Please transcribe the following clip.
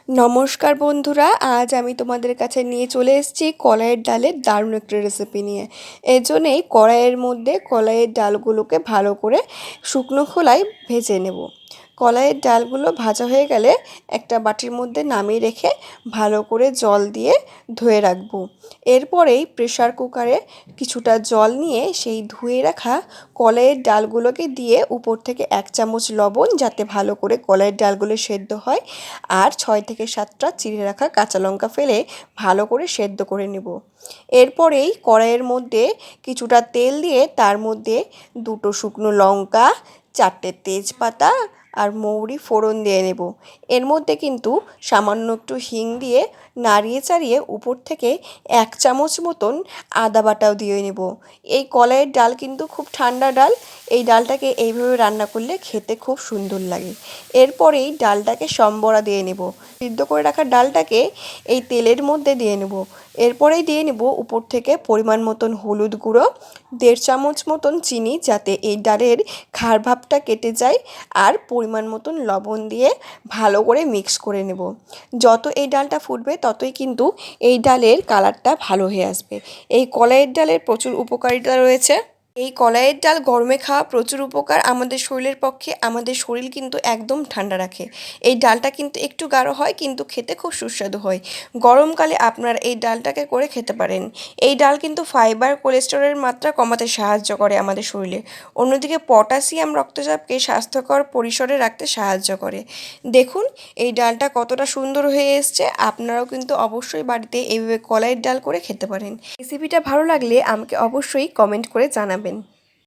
নমস্কার বন্ধুরা, আজ আমি তোমাদের কাছে নিয়ে চলে এসেছি কলাইয়ের ডালের দারুণ একটা রেসিপি নিয়ে। এর জন্যেই কড়াইয়ের মধ্যে কলাইয়ের ডালগুলোকে ভালো করে শুকনো খোলায় ভেজে নেব। কলাইয়ের ডালগুলো ভাজা হয়ে গেলে একটা বাটির মধ্যে নামিয়ে রেখে ভালো করে জল দিয়ে ধুয়ে রাখবো। এরপরেই প্রেসার কুকারে কিছুটা জল নিয়ে সেই ধুয়ে রাখা কলাইয়ের ডালগুলোকে দিয়ে উপর থেকে 1 চামচ লবণ, যাতে ভালো করে কলাইয়ের ডালগুলো সেদ্ধ হয়, আর 6 থেকে 7টা চিড়ে রাখা কাঁচা লঙ্কা ফেলে ভালো করে সেদ্ধ করে নেব। এরপরেই কড়াইয়ের মধ্যে কিছুটা তেল দিয়ে তার মধ্যে 2টো শুকনো লঙ্কা, 4টে তেজপাতা আর মৌরি ফোড়ন দিয়ে নেব। এর মধ্যে কিন্তু সামান্য একটু হিং দিয়ে নাড়িয়ে চাড়িয়ে উপর থেকে 1 চামচ মতন আদা বাটাও দিয়ে নেব। এই কলাইয়ের ডাল কিন্তু খুব ঠান্ডা ডাল, এই ডালটাকে এইভাবে রান্না করলে খেতে খুব সুন্দর লাগে। এরপরেই ডালটাকে সম্বরা দিয়ে নেব। সিদ্ধ করে রাখা ডালটাকে এই তেলের মধ্যে দিয়ে নেব। এরপরেই দিয়ে নেব উপর থেকে পরিমাণ মতন হলুদ গুঁড়ো, 1.5 চামচ মতন চিনি, যাতে এই ডালের খার ভাবটা কেটে যায়, আর পরিমাণ মতন লবণ দিয়ে ভালো করে মিক্স করে নেব। যত এই ডালটা ফুটবে ততই কিন্তু এই ডালের কালারটা ভালো হয়ে আসবে। এই কলাইয়ের ডালের প্রচুর উপকারিতা রয়েছে। এই কলাইয়ের ডাল গরমে খাওয়া প্রচুর উপকার আমাদের শরীরের পক্ষে। আমাদের শরীর কিন্তু একদম ঠান্ডা রাখে। এই ডালটা কিন্তু একটু গাঢ় হয়, কিন্তু খেতে খুব সুস্বাদু হয়। গরমকালে আপনারা এই ডালটাকে করে খেতে পারেন। এই ডাল কিন্তু ফাইবার, কোলেস্টেরলের মাত্রা কমাতে সাহায্য করে আমাদের শরীরে। অন্যদিকে পটাশিয়াম রক্তচাপকে স্বাস্থ্যকর পরিসরে রাখতে সাহায্য করে। দেখুন এই ডালটা কতটা সুন্দর হয়ে এসছে। আপনারাও কিন্তু অবশ্যই বাড়িতে এইভাবে কলাইয়ের ডাল করে খেতে পারেন। রেসিপিটা ভালো লাগলে আমাকে অবশ্যই কমেন্ট করে জানাবেন।